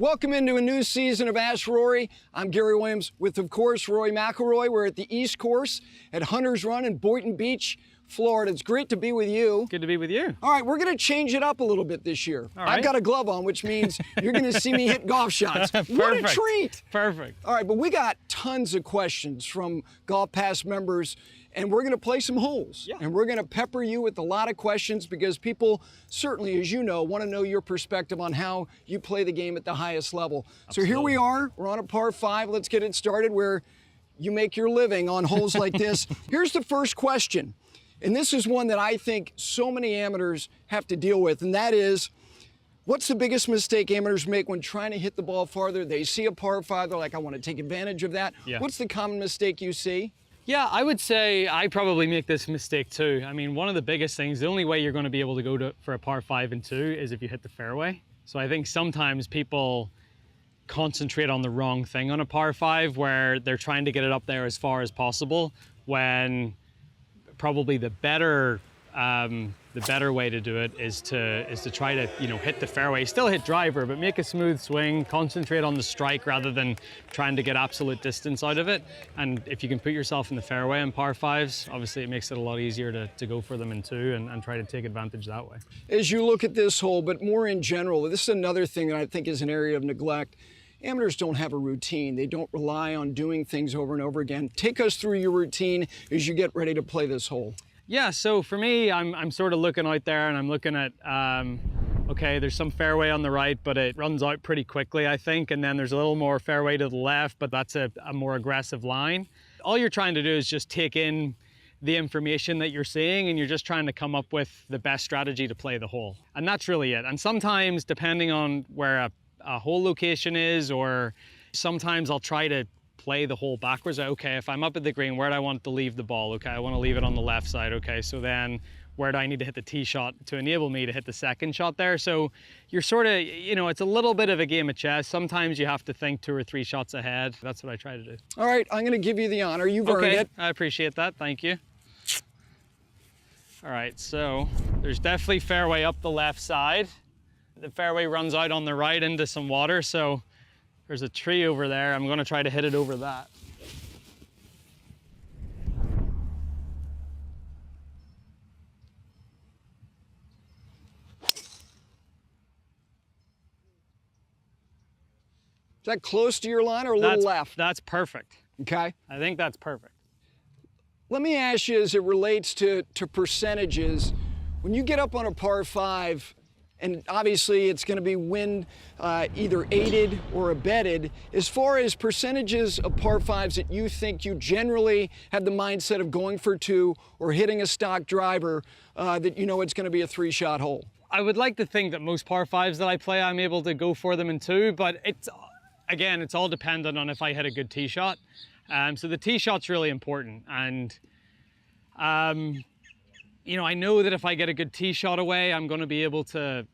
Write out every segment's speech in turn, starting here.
Welcome into a new season of Ask Rory. I'm Gary Williams with, of course, Rory McIlroy. We're at the East Course at Hunter's Run in Boynton Beach, Florida. It's great to be with you. Good to be with you. All right, we're going to change it up a little bit this year. All right. I've got a glove on, which means you're going to see me hit golf shots. What a treat. Perfect. All right, but we got tons of questions from GolfPass members, and we're going to play some holes. Yeah. And we're going to pepper you with a lot of questions because people certainly, as you know, want to know your perspective on how you play the game at the highest level. Absolutely. So here we are. We're on a par 5. Let's get it started where you make your living on holes like this. Here's the first question. And this is one that I think so many amateurs have to deal with, and that is, what's the biggest mistake amateurs make when trying to hit the ball farther? They see a par 5, they're like, I want to take advantage of that. Yeah. What's the common mistake you see? Yeah, I would say I probably make this mistake too. I mean, one of the biggest things, the only way you're going to be able to go for a par 5 and 2 is if you hit the fairway. So I think sometimes people concentrate on the wrong thing on a par 5 where they're trying to get it up there as far as possible, when probably the better way to do it is to try to, you know, hit the fairway, still hit driver, but make a smooth swing, concentrate on the strike rather than trying to get absolute distance out of it. And if you can put yourself in the fairway on par 5s, obviously it makes it a lot easier to go for them in 2 and try to take advantage that way. As you look at this hole, but more in general, this is another thing that I think is an area of neglect. Amateurs don't have a routine. They don't rely on doing things over and over again. Take us through your routine as you get ready to play this hole. Yeah, so for me, I'm sort of looking out there and I'm looking at, okay, there's some fairway on the right, but it runs out pretty quickly, I think. And then there's a little more fairway to the left, but that's a more aggressive line. All you're trying to do is just take in the information that you're seeing, and you're just trying to come up with the best strategy to play the hole. And that's really it. And sometimes, depending on where a hole location is, or sometimes I'll try to play the hole backwards. Okay, if I'm up at the green, where do I want to leave the ball? Okay, I want to leave it on the left side. Okay, so then where do I need to hit the tee shot to enable me to hit the second shot there? So you're sort of, you know, it's a little bit of a game of chess. Sometimes you have to think 2 or 3 shots ahead. That's what I try to do. All right, I'm going to give you the honor. You've earned it. I appreciate that. Thank you. All right, so there's definitely fairway up the left side. The fairway runs out on the right into some water, so there's a tree over there. I'm going to try to hit it over that. Is that close to your line or a little left? That's perfect. Okay. I think that's perfect. Let me ask you, as it relates to percentages, when you get up on a par 5, and obviously it's going to be wind either aided or abetted, as far as percentages of par 5s that you think you generally have the mindset of going for 2 or hitting a stock driver, that you know it's going to be a 3-shot hole? I would like to think that most par 5s that I play, I'm able to go for them in 2, but again, it's all dependent on if I hit a good tee shot. So the tee shot's really important, and you know, I know that if I get a good tee shot away, I'm going to be able to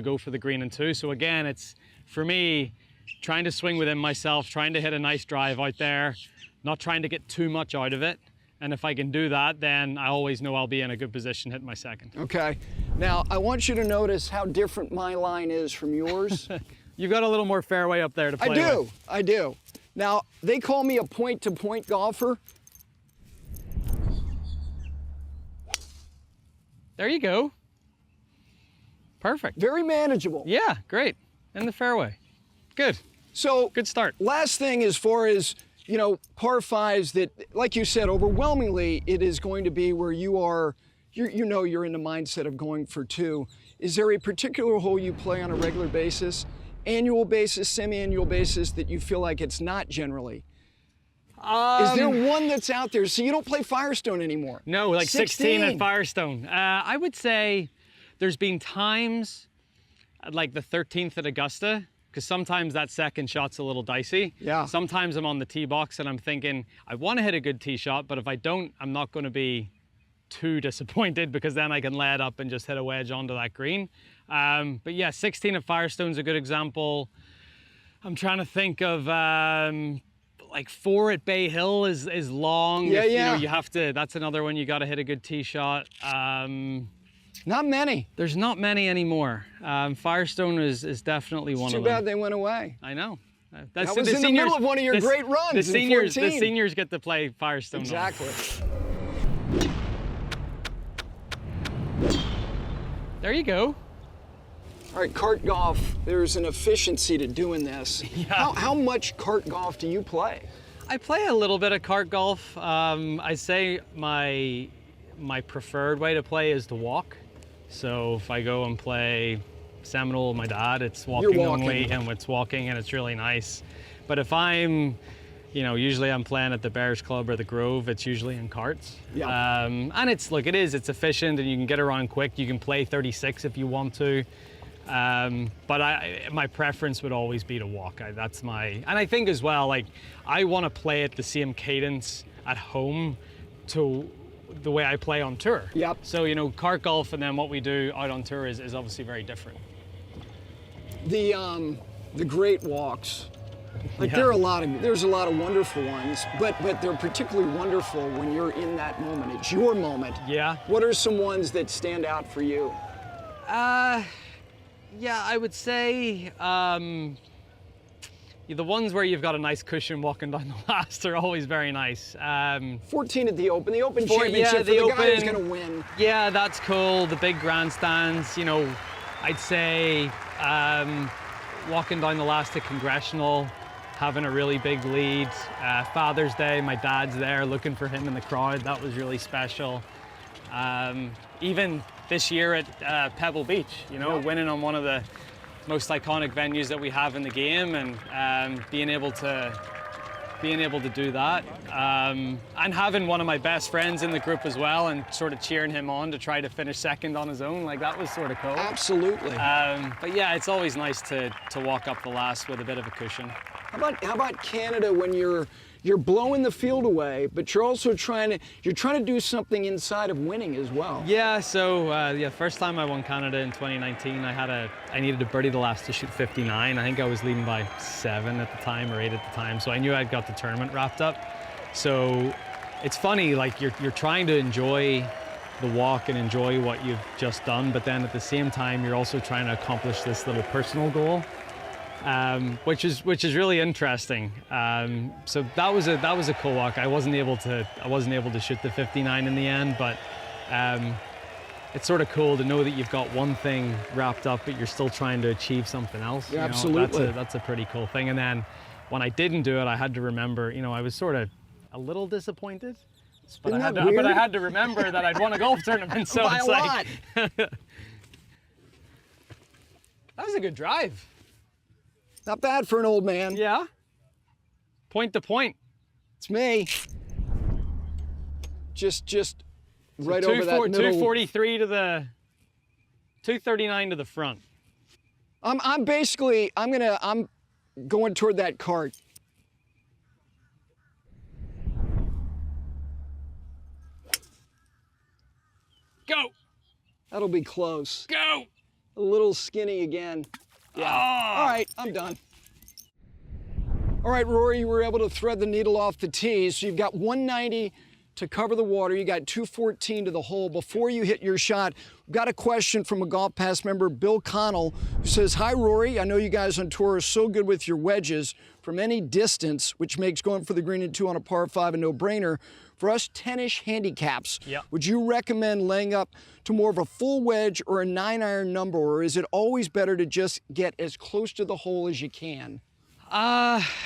go for the green in 2. So again, it's for me trying to swing within myself, trying to hit a nice drive out there, not trying to get too much out of it. And if I can do that, then I always know I'll be in a good position hitting my second. Okay. Now, I want you to notice how different my line is from yours. You've got a little more fairway up there to play with. I do. Now, they call me a point-to-point golfer. There you go. Perfect. Very manageable. Yeah, great. In the fairway. Good. So, good start. Last thing, as far as, you know, par 5s that, like you said, overwhelmingly, it is going to be where you're in the mindset of going for 2. Is there a particular hole you play on a regular basis, annual basis, semi-annual basis, that you feel like it's not generally? Is there one that's out there? So you don't play Firestone anymore? No, like 16 at Firestone. I would say there's been times like the 13th at Augusta, because sometimes that second shot's a little dicey. Yeah. Sometimes I'm on the tee box and I'm thinking, I want to hit a good tee shot, but if I don't, I'm not going to be too disappointed, because then I can lay it up and just hit a wedge onto that green. But yeah, 16 at Firestone's a good example. I'm trying to think of like 4 at Bay Hill is long. Yeah, if, yeah. You know, you have to. That's another one you got to hit a good tee shot. Not many. There's not many anymore. Firestone is definitely one of them. Too bad they went away. I know. That was in the middle of one of your great runs. The seniors get to play Firestone. Exactly. There you go. All right, cart golf. There's an efficiency to doing this. Yeah. How much cart golf do you play? I play a little bit of cart golf. I'd say my preferred way to play is to walk. So if I go and play Seminole with my dad, it's walking only, and it's walking, and it's really nice. But if I'm, usually I'm playing at the Bears Club or the Grove, it's usually in carts. Yeah. And it's efficient, and you can get around quick. You can play 36 if you want to. But my preference would always be to walk. And I think as well, I want to play at the same cadence at home to the way I play on tour. Yep. So, cart golf and then what we do out on tour is obviously very different. The great walks, there's a lot of wonderful ones, but they're particularly wonderful when you're in that moment. It's your moment. Yeah. What are some ones that stand out for you? Yeah, I would say the ones where you've got a nice cushion walking down the last are always very nice. 14 at the Open Championship, the guy who's going to win. Yeah, that's cool. The big grandstands, I'd say walking down the last at Congressional, having a really big lead. Father's Day, my dad's there looking for him in the crowd. That was really special. Even this year at Pebble Beach, winning on one of the most iconic venues that we have in the game, and being able to do that, and having one of my best friends in the group as well, and sort of cheering him on to try to finish second on his own, that was sort of cool. Absolutely. But yeah, it's always nice to walk up the last with a bit of a cushion. How about Canada when you're blowing the field away, but you're also trying to do something inside of winning as well? Yeah. So first time I won Canada in 2019, I needed to birdie the last to shoot 59. I think I was leading by 7 at the time or 8 at the time, so I knew I'd got the tournament wrapped up. So it's funny, you're trying to enjoy the walk and enjoy what you've just done, but then at the same time you're also trying to accomplish this little personal goal. Which is really interesting. So that was a cool walk. I wasn't able to shoot the 59 in the end, but it's sort of cool to know that you've got one thing wrapped up, but you're still trying to achieve something else. Yeah, absolutely. That's a pretty cool thing. And then when I didn't do it, I had to remember. I was sort of a little disappointed, but I had to remember that I'd won a golf tournament. So by it's a lot. that was a good drive. Not bad for an old man. Yeah. Point to point. It's me. Just right over that middle. 243 to the 239 to the front. I'm going toward that cart. Go. That'll be close. Go. A little skinny again. Yeah. Oh. All right, I'm done. All right, Rory, you were able to thread the needle off the tee. So you've got 190 to cover the water. You got 214 to the hole. Before you hit your shot, we've got a question from a GolfPass member, Bill Connell, who says, "Hi, Rory. I know you guys on tour are so good with your wedges from any distance, which makes going for the green and 2 on a par 5 a no-brainer. For us 10-ish handicaps, would you recommend laying up to more of a full wedge or a 9-iron number, or is it always better to just get as close to the hole as you can?"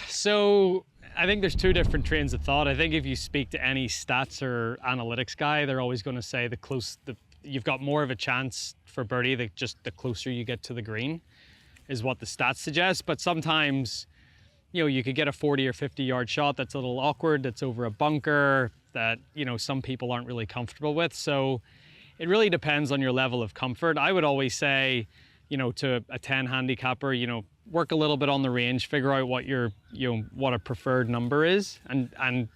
So I think there's two different trains of thought. I think if you speak to any stats or analytics guy, they're always going to say you've got more of a chance for birdie the closer you get to the green is what the stats suggest. But sometimes, you could get a 40 or 50 yard shot that's a little awkward, that's over a bunker that, some people aren't really comfortable with. So it really depends on your level of comfort. I would always say, to a 10 handicapper, work a little bit on the range, figure out what what a preferred number is, and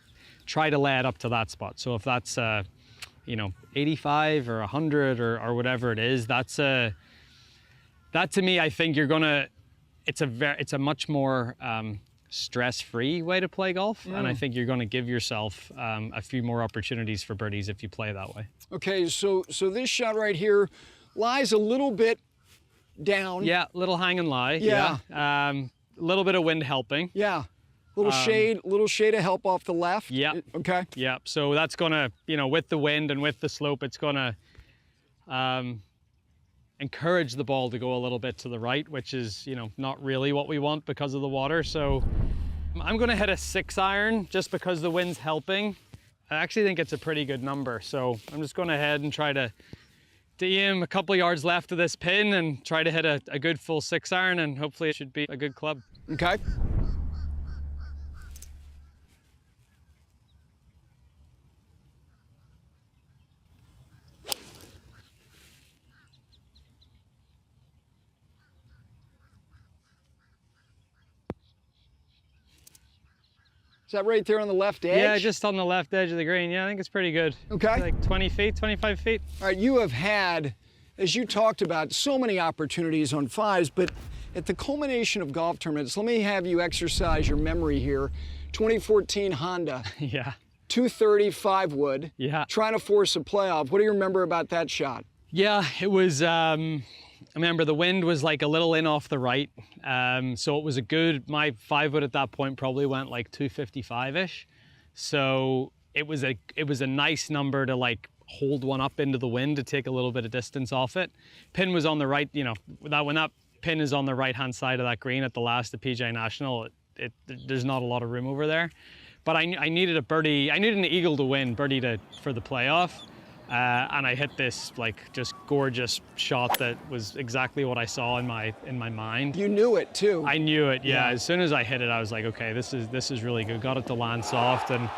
try to lay it up to that spot. So if that's 85 or 100 or whatever it is, that to me, I think it's a much more stress-free way to play golf, and I think you're going to give yourself a few more opportunities for birdies if you play that way. Okay, so this shot right here lies a little bit down. Yeah, little hang and lie. Yeah. A little bit of wind helping. Yeah. Little shade of help off the left. Yeah. Okay. Yeah. So that's gonna, with the wind and with the slope, it's gonna encourage the ball to go a little bit to the right, which is, not really what we want because of the water. So I'm gonna hit a 6-iron just because the wind's helping. I actually think it's a pretty good number. So I'm just going ahead and try to aim a couple yards left of this pin and try to hit a good full 6-iron, and hopefully it should be a good club. Okay. Is that right there on the left edge? Yeah, just on the left edge of the green. Yeah, I think it's pretty good. Okay. Like 20 feet, 25 feet. All right, you have had, as you talked about, so many opportunities on 5s, but at the culmination of golf tournaments, let me have you exercise your memory here. 2014 Honda. Yeah. 230 5-wood. Yeah. Trying to force a playoff. What do you remember about that shot? Yeah, it was, I remember the wind was like a little in off the right. So it was my 5-wood at that point probably went like 255-ish. So it was a nice number to like hold one up into the wind to take a little bit of distance off it. Pin was on the right, when that pin is on the right-hand side of that green at the last of PGA National, there's not a lot of room over there. But I needed a birdie, I needed an eagle to win, birdie for the playoff. And I hit this like just gorgeous shot that was exactly what I saw in my mind. You knew it too. I knew it, yeah. As soon as I hit it, I was like, okay, this is really good. Got it to land soft and,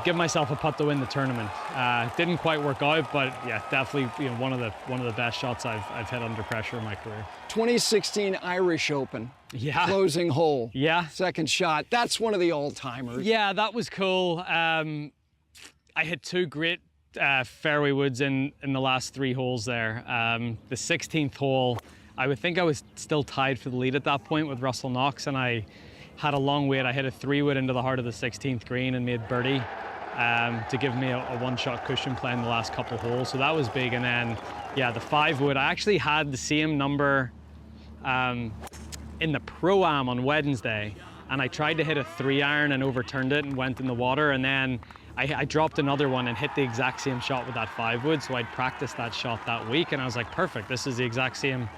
give myself a putt to win the tournament. Didn't quite work out, but yeah, definitely one of the best shots I've hit under pressure in my career. 2016 Irish Open. Yeah. Closing hole. Yeah. Second shot. That's one of the all-timers. Yeah, that was cool. I hit 2 great fairway woods in the last 3 holes there. The 16th hole, I would think I was still tied for the lead at that point with Russell Knox, and I had a long wait. I hit a 3-wood into the heart of the 16th green and made birdie to give me a 1-shot cushion playing the last couple holes. So that was big. And then, yeah, the 5-wood, I actually had the same number in the Pro-Am on Wednesday, and I tried to hit a 3-iron and overturned it and went in the water, and then I dropped another one and hit the exact same shot with that 5-wood. So I'd practiced that shot that week, and I was like, perfect, this is the exact same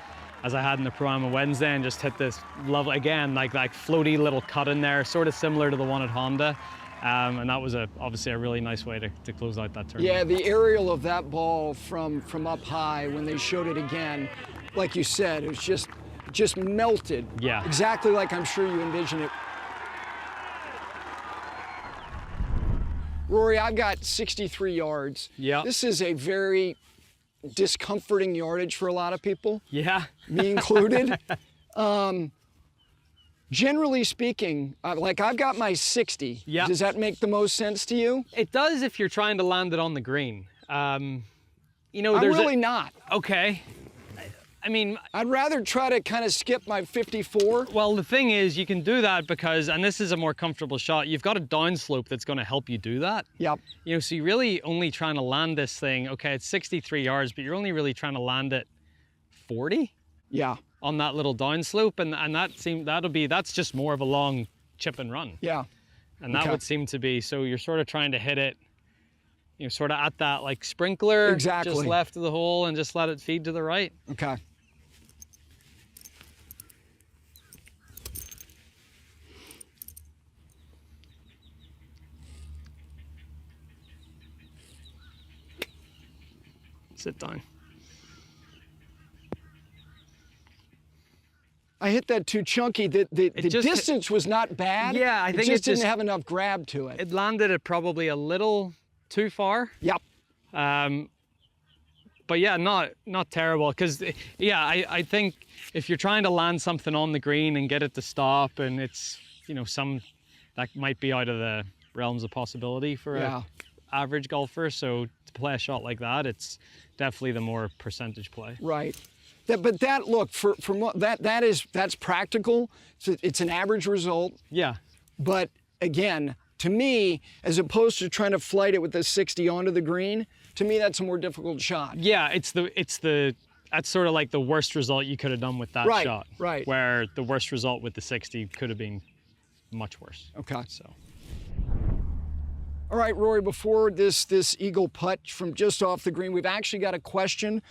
as I had in the Pro-Am on Wednesday, and just hit this lovely, again, like floaty little cut in there, sort of similar to the one at Honda. And that was obviously a really nice way to close out that tournament. Yeah, the aerial of that ball from up high when they showed it again, like you said, it was just melted. Yeah. Exactly like I'm sure you envisioned it. Rory, I've got 63 yards. Yeah. This is a very discomforting yardage for a lot of people. Yeah. Me included. Generally speaking, like I've got my 60. Yeah. Does that make the most sense to you? It does if you're trying to land it on the green. I'm there's really not. Okay. I mean, I'd rather try to kind of skip my 54. Well, the thing is, you can do that because, and this is a more comfortable shot, you've got a downslope that's going to help you do that. Yep. So you're really only trying to land this thing, okay, it's 63 yards, but you're only really trying to land it 40? Yeah. On that little downslope, and that's just more of a long chip and run. Yeah. And that would seem to be, so you're sort of trying to hit it, sort of at that like sprinkler, exactly, just left of the hole, and just let it feed to the right. Okay. Sit down. I hit that too chunky. The distance was not bad. Yeah, I think it just didn't have enough grab to it. It landed it probably a little too far. Yep. But yeah, not terrible. Because yeah, I think if you're trying to land something on the green and get it to stop, and it's that might be out of the realms of possibility for a average golfer. So to play a shot like that, it's definitely the more percentage play. Right. But that look from what that's practical. It's an average result. Yeah. But again, to me, as opposed to trying to flight it with the 60 onto the green, to me that's a more difficult shot. Yeah, that's sort of like the worst result you could have done with that shot. Right. Where the worst result with the 60 could have been much worse. Okay. So. All right, Rory, before this eagle putt from just off the green, we've actually got a question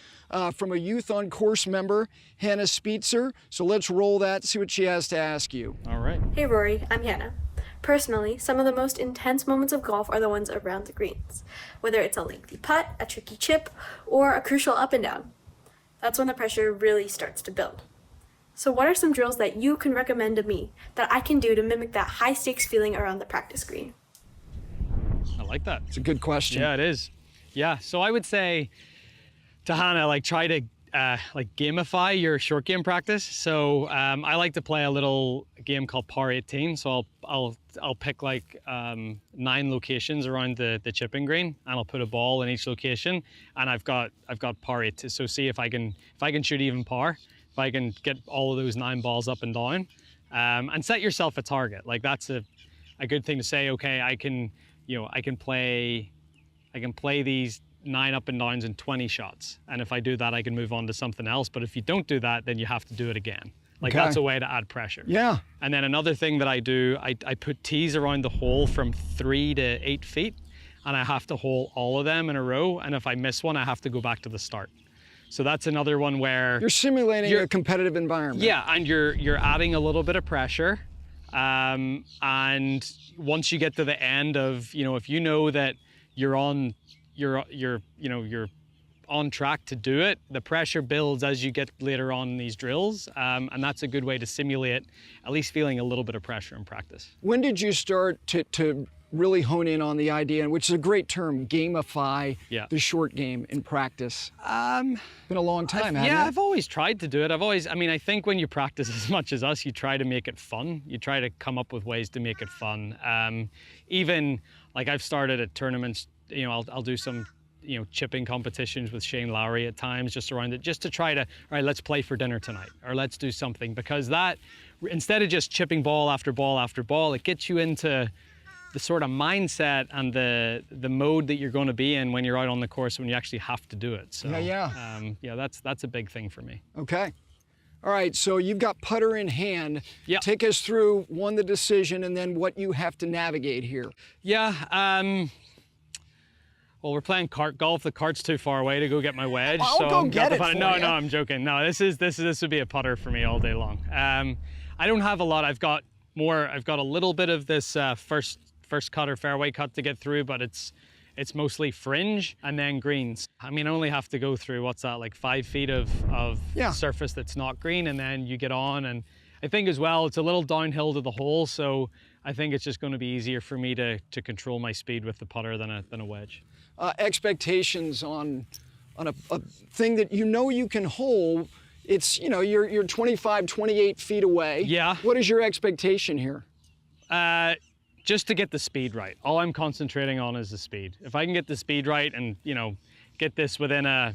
from a Youth on Course member, Hannah Spietzer. So let's roll that, see what she has to ask you. All right. Hey Rory, I'm Hannah. Personally, some of the most intense moments of golf are the ones around the greens, whether it's a lengthy putt, a tricky chip, or a crucial up and down. That's when the pressure really starts to build. So what are some drills that you can recommend to me that I can do to mimic that high stakes feeling around the practice green? I like that. It's a good question. Yeah, it is. Yeah, so I would say to Hannah, like try to gamify your short game practice. So I like to play a little game called Par 18. So I'll pick like 9 locations around the chipping green, and I'll put a ball in each location, and I've got Par 8. So see if I can shoot even par, if I can get all of those 9 balls up and down, and set yourself a target. Like that's a good thing to say. Okay, I can play these 9 up and downs in 20 shots. And if I do that, I can move on to something else. But if you don't do that, then you have to do it again. Like that's a way to add pressure. Yeah. And then another thing that I do, I put tees around the hole from 3 to 8 feet, and I have to hole all of them in a row. And if I miss one, I have to go back to the start. So that's another one where you're simulating a competitive environment. Yeah, and you're adding a little bit of pressure. And once you get to the end of, if you know that you're on track to do it, the pressure builds as you get later on in these drills, and that's a good way to simulate at least feeling a little bit of pressure in practice. When did you start to really hone in on the idea, which is a great term, gamify the short game in practice? Been a long time, hasn't it? I've always tried to do it. I think when you practice as much as us, you try to make it fun. You try to come up with ways to make it fun. Even like I've started at tournaments, I'll do some, chipping competitions with Shane Lowry at times, just to try to, all right, let's play for dinner tonight, or let's do something, because that, instead of just chipping ball after ball after ball, it gets you into the sort of mindset and the mode that you're going to be in when you're out on the course, when you actually have to do it. So that's a big thing for me. Okay. All right, so you've got putter in hand. Yeah. Take us through the decision and then what you have to navigate here. Yeah. Well, we're playing cart golf. The cart's too far away to go get my wedge. I'll so go I'm get it for No, you. no, I'm joking. No, this would be a putter for me all day long. I don't have a lot. I've got a little bit of this first cut or fairway cut to get through, but it's mostly fringe and then greens. I only have to go through, what's that, like 5 feet of surface that's not green, and then you get on. And I think as well, it's a little downhill to the hole, so I think it's just going to be easier for me to control my speed with the putter than a wedge. Expectations on a thing that you can hold. It's, you're 25, 28 feet away. Yeah. What is your expectation here? Just to get the speed right. All I'm concentrating on is the speed. If I can get the speed right and, get this within a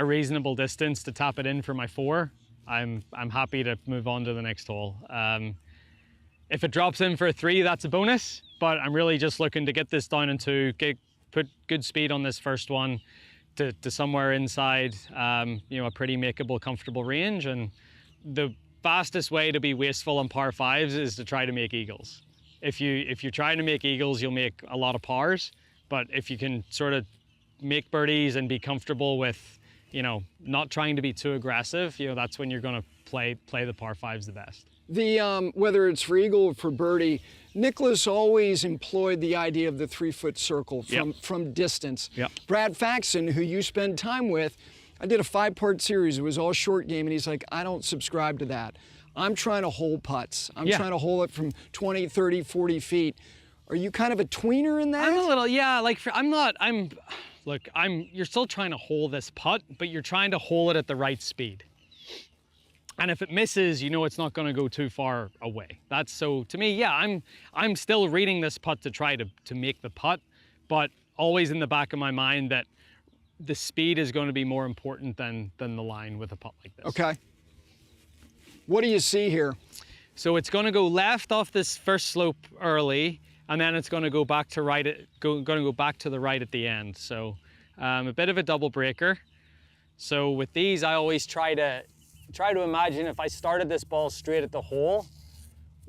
reasonable distance to tap it in for my 4, I'm happy to move on to the next hole. If it drops in for a 3, that's a bonus, but I'm really just looking to get this down in 2, put good speed on this first one to somewhere inside, a pretty makeable, comfortable range. And the fastest way to be wasteful on par 5s is to try to make eagles. If you're trying to make eagles, you'll make a lot of pars. But if you can sort of make birdies and be comfortable with, not trying to be too aggressive, that's when you're going to play the par 5s the best. Whether it's for eagle or for birdie, Nicklaus always employed the idea of the 3-foot circle from distance. Yep. Brad Faxon, who you spend time with, I did a 5-part series. It was all short game, and he's like, I don't subscribe to that. I'm trying to hole putts. I'm trying to hole it from 20, 30, 40 feet. Are you kind of a tweener in that? I'm a little, you're still trying to hole this putt, but you're trying to hole it at the right speed. And if it misses, it's not going to go too far away. So to me, I'm still reading this putt to try to make the putt, but always in the back of my mind that the speed is going to be more important than the line with a putt like this. Okay. What do you see here? So it's going to go left off this first slope early, and then it's going to go back to back to the right at the end. So a bit of a double breaker. So with these, I always try to imagine if I started this ball straight at the hole,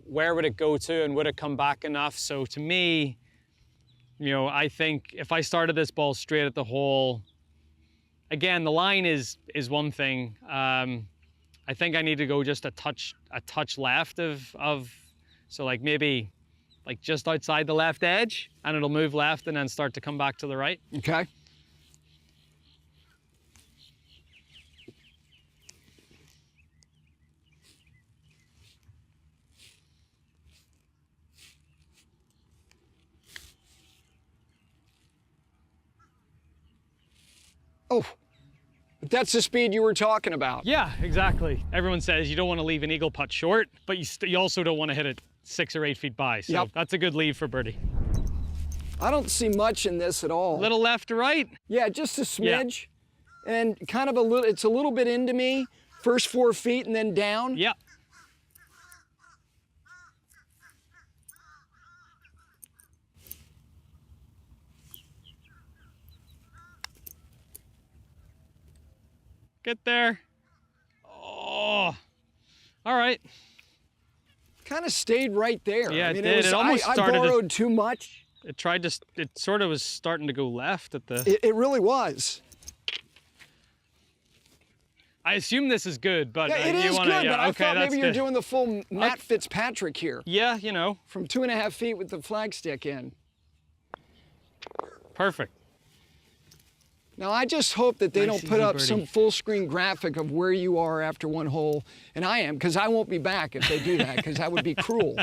where would it go to and would it come back enough? So to me, you know, I think if I started this ball straight at the hole, again, the line is one thing. I think I need to go just a touch left of so like maybe like just outside the left edge, and it'll move left and then start to come back to the right. Okay. Oh, that's the speed you were talking about. Yeah, exactly. Everyone says you don't want to leave an eagle putt short, but you also don't want to hit it 6 or 8 feet by. So Yep. That's a good lead for birdie. I don't see much in this at all. Little left to right. Yeah, just a smidge. And kind of it's a little bit into me. First 4 feet and then down. Yeah. Get there. Oh, all right. Kind of stayed right there. Yeah, I mean, it did. It almost I started to- borrowed too much. It sort of was starting to go left at the... It really was. I assume this is good, but Yeah, it you is wanna, good, yeah, but I okay, thought that's maybe you're good. doing the full Matt Fitzpatrick here. Yeah, you know, From 2.5 feet with the flagstick in. perfect. Now, I just hope that they Nice, don't put easy up birdie. some full screen graphic of where you are after one hole, and I am, because I won't be back if they do that, because that would be cruel.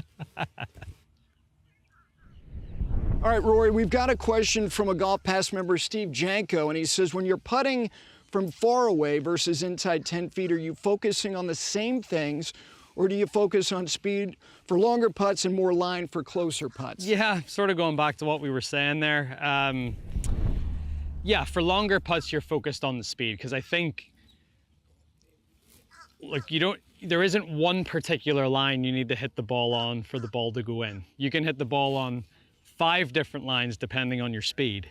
All right, Rory, we've got a question from a GolfPass member, Steve Janko, and he says, when you're putting from far away versus inside 10 feet, are you focusing on the same things, or do you focus on speed for longer putts and more line for closer putts? Yeah, sort of going back to what we were saying there. Yeah, for longer putts, you're focused on the speed, because I think, like, there isn't one particular line you need to hit the ball on for the ball to go in. You can hit the ball on 5 different lines depending on your speed,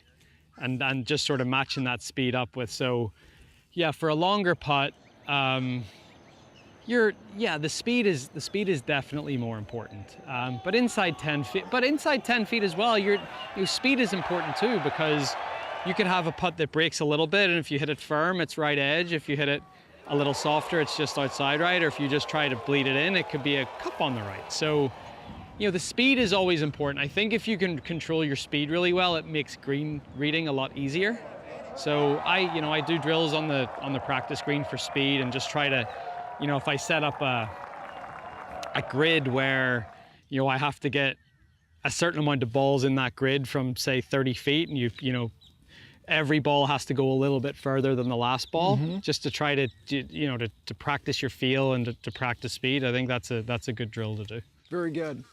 and just sort of matching that speed up with. So, yeah, for a longer putt, the speed is definitely more important. But inside 10 feet as well, your speed is important too, because you could have a putt that breaks a little bit, and if you hit it firm, it's right edge. If you hit it a little softer, it's just outside right. Or if you just try to bleed it in, it could be a cup on the right. So, you know, the speed is always important. I think if you can control your speed really well, it makes green reading a lot easier. So I do drills on the practice green for speed, and just try to, you know, if I set up a grid where, you know, I have to get a certain amount of balls in that grid from, say, 30 feet, and you know, every ball has to go a little bit further than the last ball, just to try to, you know, to practice your feel and to practice speed. I think that's a good drill to do. Very good.